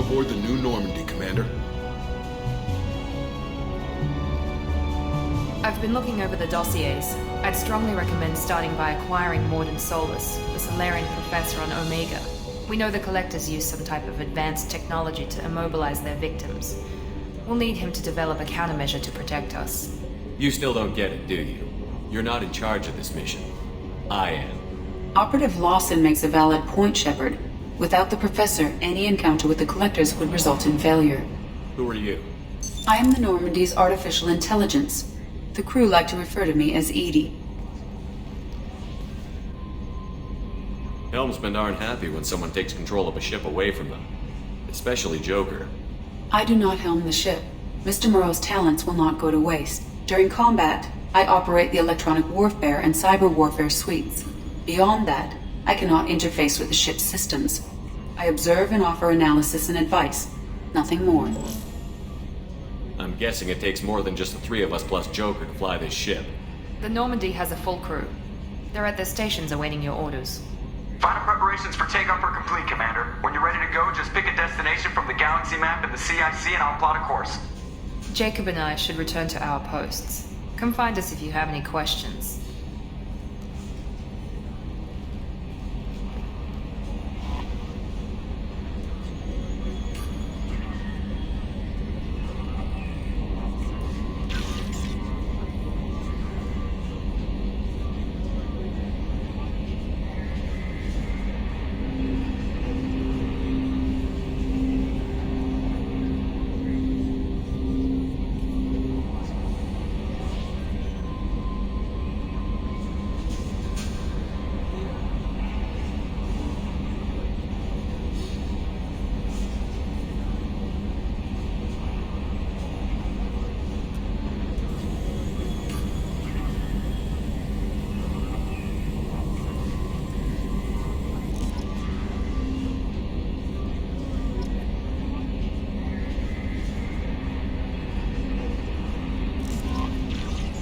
aboard the new Normandy, Commander. I've been looking over the dossiers. I'd strongly recommend starting by acquiring Morden Solus, the Solarian professor on Omega. We know the Collectors use some type of advanced technology to immobilize their victims. We'll need him to develop a countermeasure to protect us. You still don't get it, do you? You're not in charge of this mission. I am. Operative Lawson makes a valid point, Shepard. Without the Professor, any encounter with the Collectors would result in failure. Who are you? I am the Normandy's artificial intelligence. The crew like to refer to me as Edie. Helmsmen aren't happy when someone takes control of a ship away from them. Especially Joker. I do not helm the ship. Mr. Moreau's talents will not go to waste. During combat, I operate the electronic warfare and cyber warfare suites. Beyond that, I cannot interface with the ship's systems. I observe and offer analysis and advice. Nothing more. I'm guessing it takes more than just the three of us plus Joker to fly this ship. The Normandy has a full crew. They're at their stations awaiting your orders. Final preparations for takeoff are complete, Commander. When you're ready to go, just pick a destination from the galaxy map and the CIC and I'll plot a course. Jacob and I should return to our posts. Come find us if you have any questions.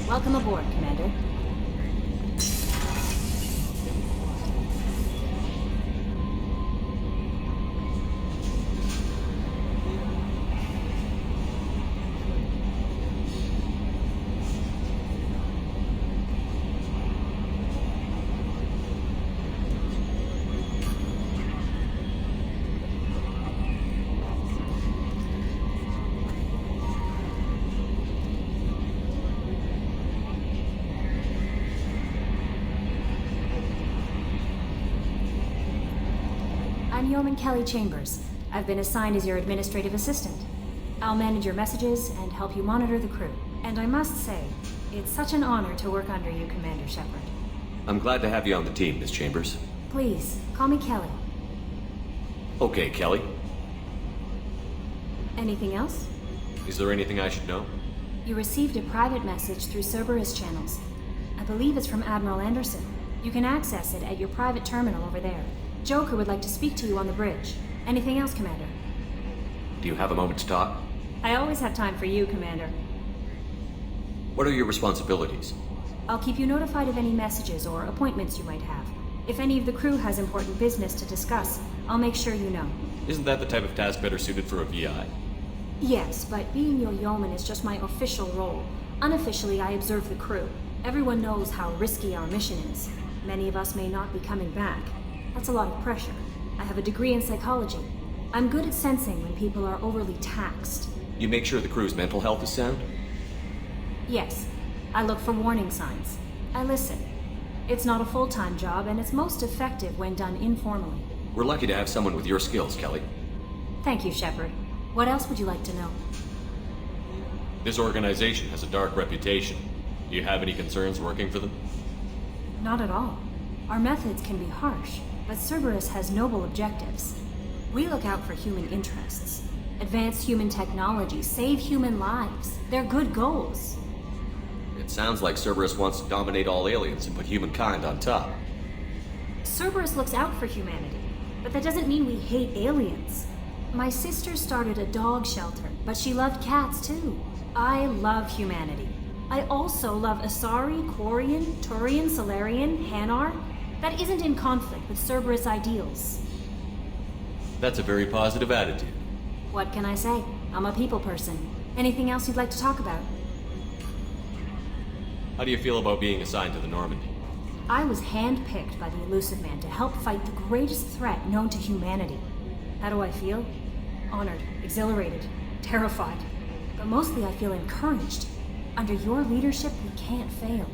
Welcome aboard, Commander. I'm Yeoman Kelly Chambers. I've been assigned as your administrative assistant. I'll manage your messages and help you monitor the crew. And I must say, it's such an honor to work under you, Commander Shepard. I'm glad to have you on the team, Miss Chambers. Please, call me Kelly. Okay, Kelly. Anything else? Is there anything I should know? You received a private message through Cerberus channels. I believe it's from Admiral Anderson. You can access it at your private terminal over there. Joker would like to speak to you on the bridge. Anything else, Commander? Do you have a moment to talk? I always have time for you, Commander. What are your responsibilities? I'll keep you notified of any messages or appointments you might have. If any of the crew has important business to discuss, I'll make sure you know. Isn't that the type of task better suited for a VI? Yes, but being your yeoman is just my official role. Unofficially, I observe the crew. Everyone knows how risky our mission is. Many of us may not be coming back. That's a lot of pressure. I have a degree in psychology. I'm good at sensing when people are overly taxed. You make sure the crew's mental health is sound? Yes. I look for warning signs. I listen. It's not a full-time job, and it's most effective when done informally. We're lucky to have someone with your skills, Kelly. Thank you, Shepard. What else would you like to know? This organization has a dark reputation. Do you have any concerns working for them? Not at all. Our methods can be harsh, but Cerberus has noble objectives. We look out for human interests. Advance human technology, save human lives. They're good goals. It sounds like Cerberus wants to dominate all aliens and put humankind on top. Cerberus looks out for humanity, but that doesn't mean we hate aliens. My sister started a dog shelter, but she loved cats too. I love humanity. I also love Asari, Quarian, Turian, Solarian, Hanar. That isn't in conflict with Cerberus ideals. That's a very positive attitude. What can I say? I'm a people person. Anything else you'd like to talk about? How do you feel about being assigned to the Normandy? I was handpicked by the Elusive Man to help fight the greatest threat known to humanity. How do I feel? Honored, exhilarated, terrified. But mostly I feel encouraged. Under your leadership, we can't fail.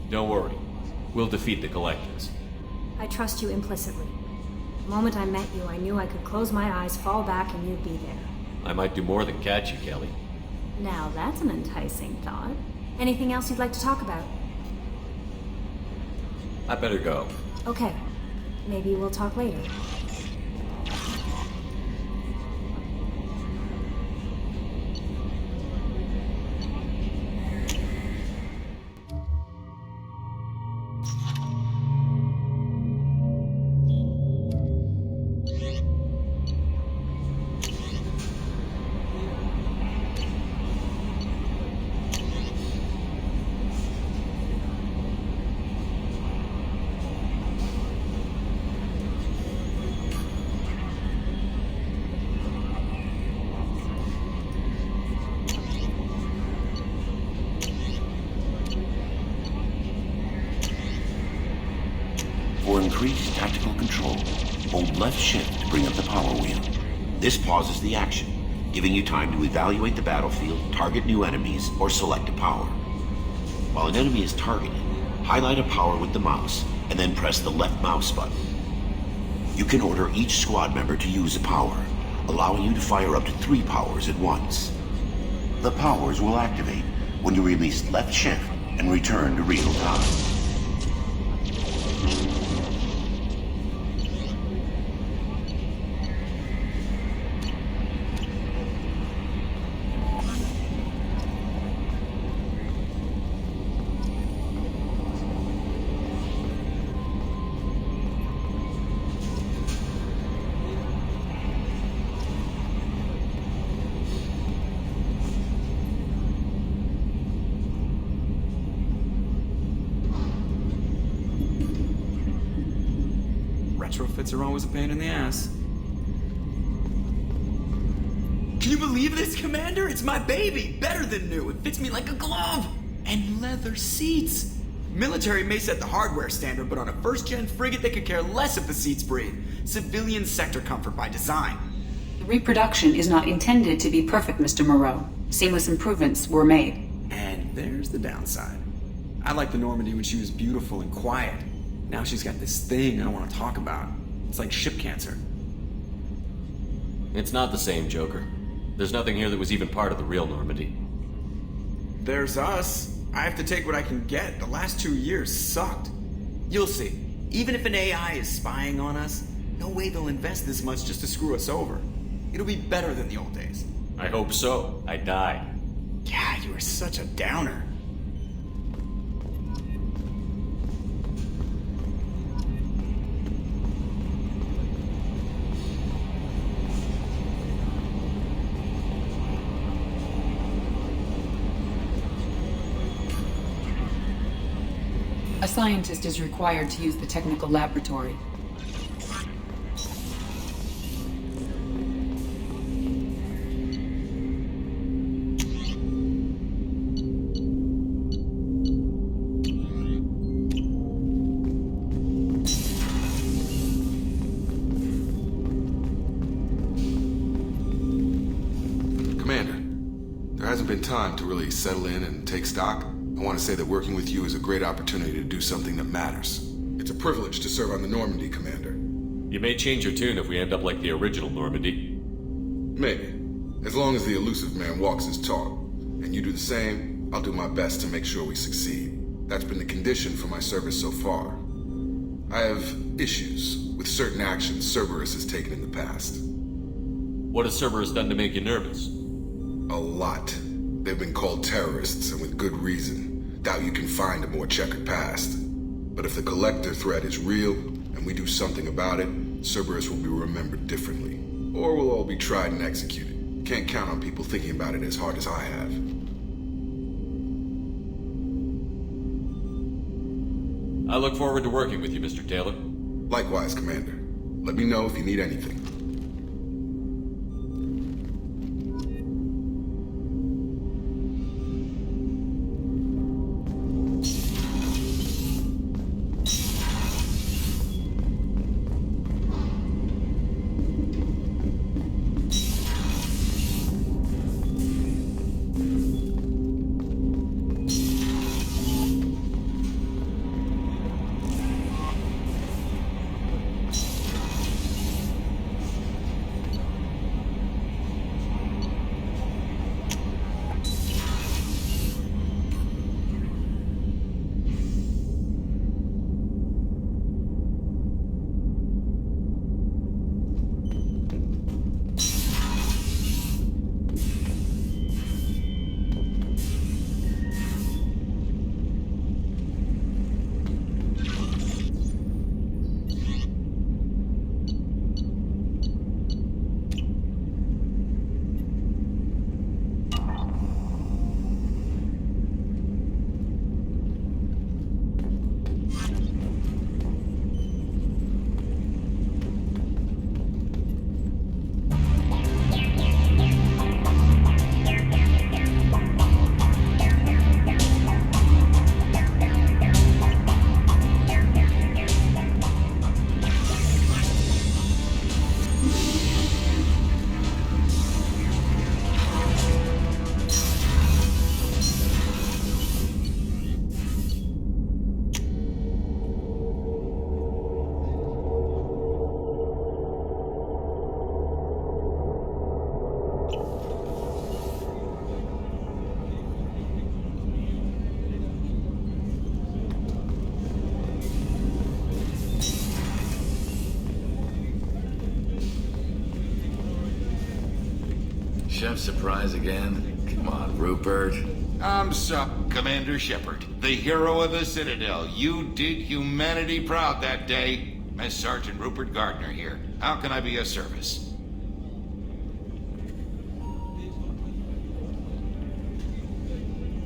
Don't worry. We'll defeat the Collectors. I trust you implicitly. The moment I met you, I knew I could close my eyes, fall back, and you'd be there. I might do more than catch you, Kelly. Now that's an enticing thought. Anything else you'd like to talk about? I better go. Okay. Maybe we'll talk later. For increased tactical control, hold left shift to bring up the power wheel. This pauses the action, giving you time to evaluate the battlefield, target new enemies, or select a power. While an enemy is targeted, highlight a power with the mouse, and then press the left mouse button. You can order each squad member to use a power, allowing you to fire up to 3 powers at once. The powers will activate when you release left shift and return to real time. Retrofits are always a pain in the ass. Can you believe this, Commander? It's my baby! Better than new. It fits me like a glove! And leather seats! Military may set the hardware standard, but on a first-gen frigate they could care less if the seats breathe. Civilian sector comfort by design. The reproduction is not intended to be perfect, Mr. Moreau. Seamless improvements were made. And there's the downside. I liked the Normandy when she was beautiful and quiet. Now she's got this thing I don't want to talk about. It's like ship cancer. It's not the same, Joker. There's nothing here that was even part of the real Normandy. There's us. I have to take what I can get. The last 2 years sucked. You'll see. Even if an AI is spying on us, no way they'll invest this much just to screw us over. It'll be better than the old days. I hope so. I died. God, you are such a downer. A scientist is required to use the technical laboratory. Commander, there hasn't been time to really settle in and take stock. I want to say that working with you is a great opportunity to do something that matters. It's a privilege to serve on the Normandy, Commander. You may change your tune if we end up like the original Normandy. Maybe. As long as the Elusive Man walks his talk, and you do the same, I'll do my best to make sure we succeed. That's been the condition for my service so far. I have issues with certain actions Cerberus has taken in the past. What has Cerberus done to make you nervous? A lot. They've been called terrorists, and with good reason. Doubt you can find a more checkered past. But if the Collector threat is real, and we do something about it, Cerberus will be remembered differently. Or we'll all be tried and executed. Can't count on people thinking about it as hard as I have. I look forward to working with you, Mr. Taylor. Likewise, Commander. Let me know if you need anything. Chef surprise again? Come on, Rupert. I'm sorry, Commander Shepard, the hero of the Citadel. You did humanity proud that day. Mass Sergeant Rupert Gardner here. How can I be of service?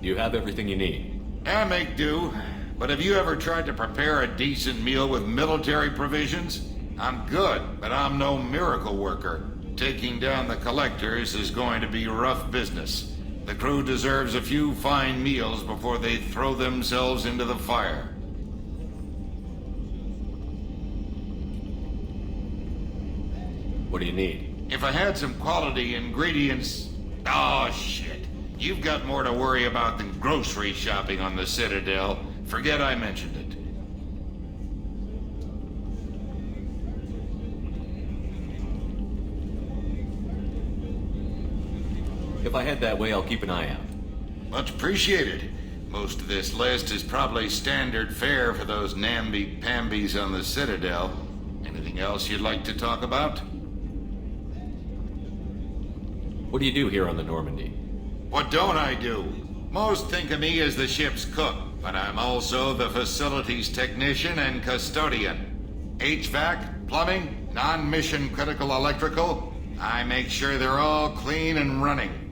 You have everything you need. I make do. But have you ever tried to prepare a decent meal with military provisions? I'm good, but I'm no miracle worker. Taking down the collectors is going to be rough business. The crew deserves a few fine meals before they throw themselves into the fire. What do you need? If I had some quality ingredients... Oh, shit. You've got more to worry about than grocery shopping on the Citadel. Forget I mentioned it. If I head that way, I'll keep an eye out. Much appreciated. Most of this list is probably standard fare for those namby-pambies on the Citadel. Anything else you'd like to talk about? What do you do here on the Normandy? What don't I do? Most think of me as the ship's cook, but I'm also the facilities technician and custodian. HVAC, plumbing, non-mission critical electrical. I make sure they're all clean and running.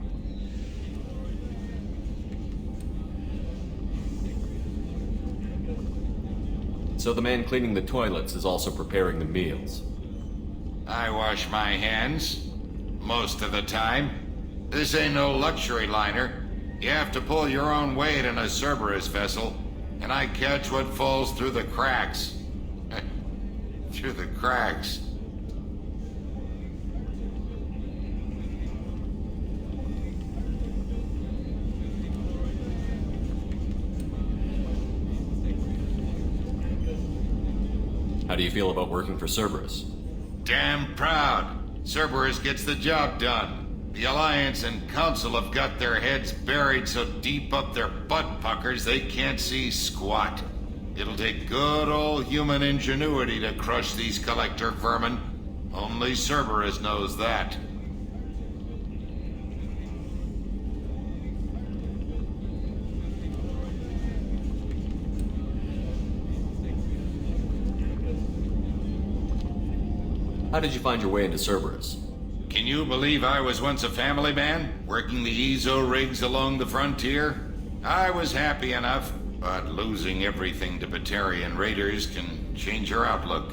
So the man cleaning the toilets is also preparing the meals. I wash my hands. Most of the time. This ain't no luxury liner. You have to pull your own weight in a Cerberus vessel, and I catch what falls through the cracks. Through the cracks. How do you feel about working for Cerberus? Damn proud. Cerberus gets the job done. The Alliance and Council have got their heads buried so deep up their butt puckers they can't see squat. It'll take good old human ingenuity to crush these collector vermin. Only Cerberus knows that. How did you find your way into Cerberus? Can you believe I was once a family man, working the EZO rigs along the frontier? I was happy enough, but losing everything to Batarian raiders can change your outlook.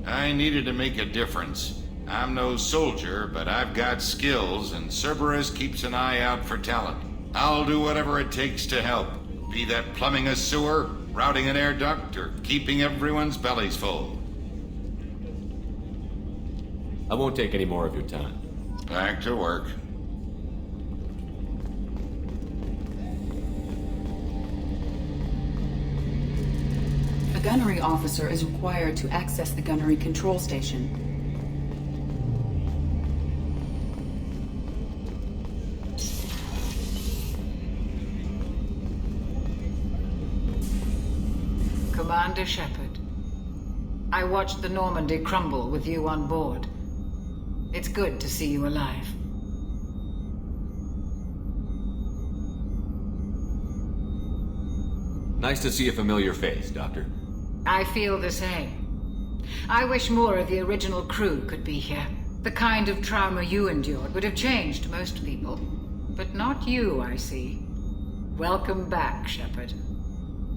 I needed to make a difference. I'm no soldier, but I've got skills, and Cerberus keeps an eye out for talent. I'll do whatever it takes to help, be that plumbing a sewer, routing an air duct, or keeping everyone's bellies full. I won't take any more of your time. Back to work. A gunnery officer is required to access the gunnery control station. Commander Shepard, I watched the Normandy crumble with you on board. It's good to see you alive. Nice to see a familiar face, Doctor. I feel the same. I wish more of the original crew could be here. The kind of trauma you endured would have changed most people. But not you, I see. Welcome back, Shepard.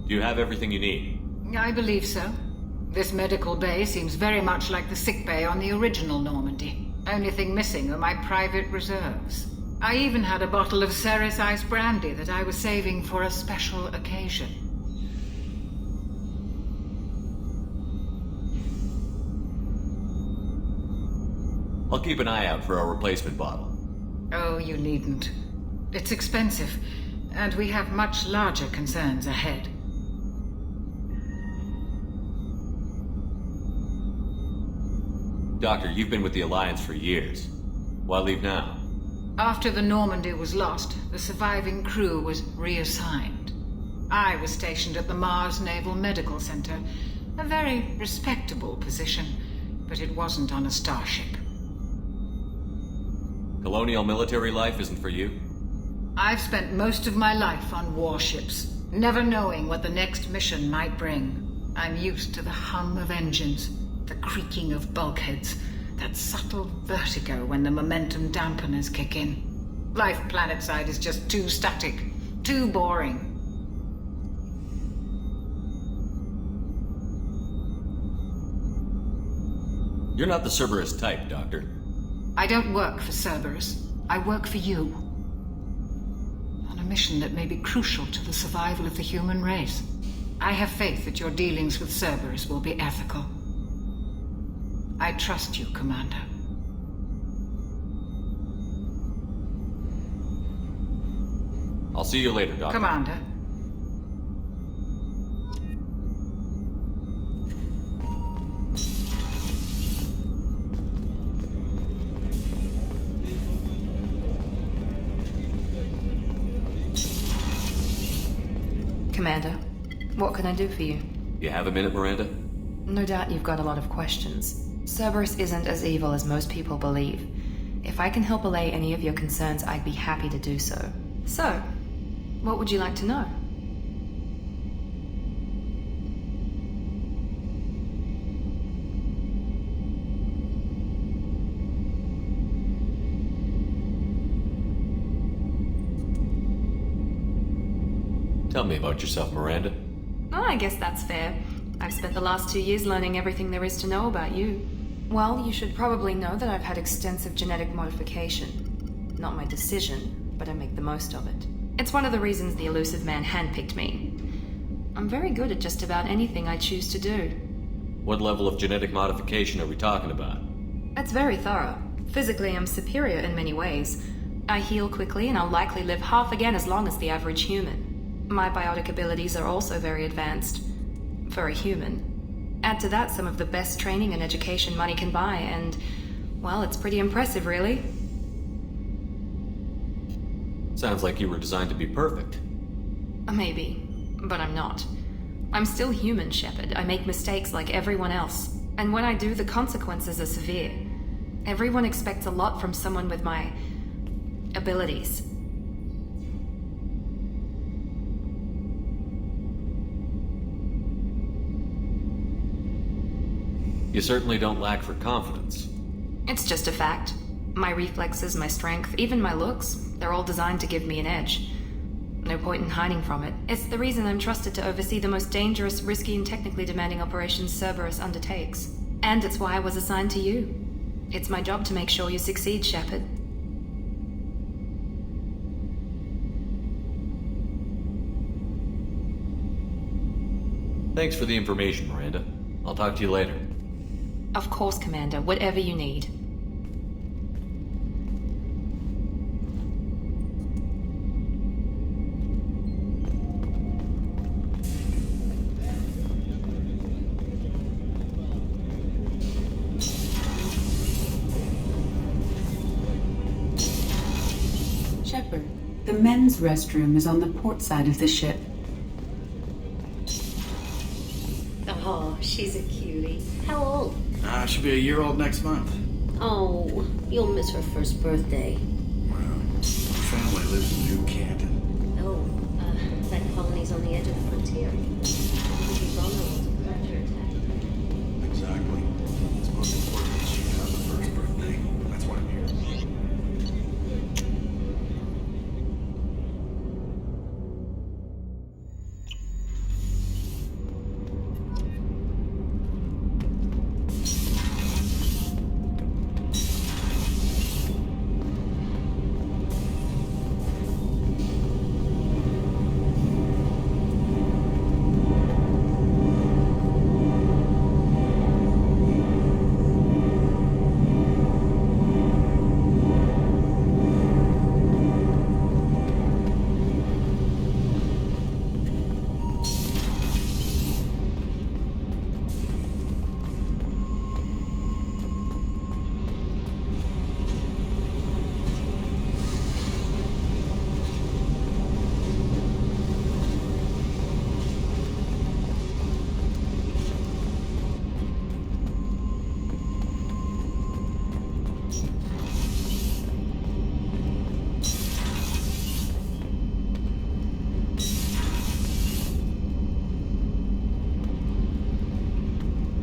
Do you have everything you need? I believe so. This medical bay seems very much like the sick bay on the original Normandy. Only thing missing are my private reserves. I even had a bottle of Ceres Ice brandy that I was saving for a special occasion. I'll keep an eye out for a replacement bottle. Oh, you needn't. It's expensive, and we have much larger concerns ahead. Doctor, you've been with the Alliance for years. Why leave now? After the Normandy was lost, the surviving crew was reassigned. I was stationed at the Mars Naval Medical Center, a very respectable position, but it wasn't on a starship. Colonial military life isn't for you? I've spent most of my life on warships, never knowing what the next mission might bring. I'm used to the hum of engines, the creaking of bulkheads, that subtle vertigo when the momentum dampeners kick in. Life planetside is just too static, too boring. You're not the Cerberus type, Doctor. I don't work for Cerberus. I work for you. On a mission that may be crucial to the survival of the human race. I have faith that your dealings with Cerberus will be ethical. I trust you, Commander. I'll see you later, Doctor. Commander. Commander, what can I do for you? You have a minute, Miranda? No doubt you've got a lot of questions. Cerberus isn't as evil as most people believe. If I can help allay any of your concerns, I'd be happy to do so. So, what would you like to know? Tell me about yourself, Miranda. Oh, I guess that's fair. I've spent the last 2 years learning everything there is to know about you. Well, you should probably know that I've had extensive genetic modification. Not my decision, but I make the most of it. It's one of the reasons the elusive man handpicked me. I'm very good at just about anything I choose to do. What level of genetic modification are we talking about? That's very thorough. Physically, I'm superior in many ways. I heal quickly, and I'll likely live half again as long as the average human. My biotic abilities are also very advanced. For a human. Add to that some of the best training and education money can buy, and, well, it's pretty impressive, really. Sounds like you were designed to be perfect. Maybe, but I'm not. I'm still human, Shepard. I make mistakes like everyone else. And when I do, the consequences are severe. Everyone expects a lot from someone with my abilities. You certainly don't lack for confidence. It's just a fact. My reflexes, my strength, even my looks, they're all designed to give me an edge. No point in hiding from it. It's the reason I'm trusted to oversee the most dangerous, risky, and technically demanding operations Cerberus undertakes. And it's why I was assigned to you. It's my job to make sure you succeed, Shepard. Thanks for the information, Miranda. I'll talk to you later. Of course, Commander. Whatever you need. Shepard, the men's restroom is on the port side of the ship. Oh, she's a cutie. How old? She'll be a year old next month. Oh, you'll miss her first birthday. Well, her family lives in New Canton. Oh, that colony's on the edge of the frontier. It'll be vulnerable to predator attack. Exactly. It's most important that she have the first birthday. That's why I'm here.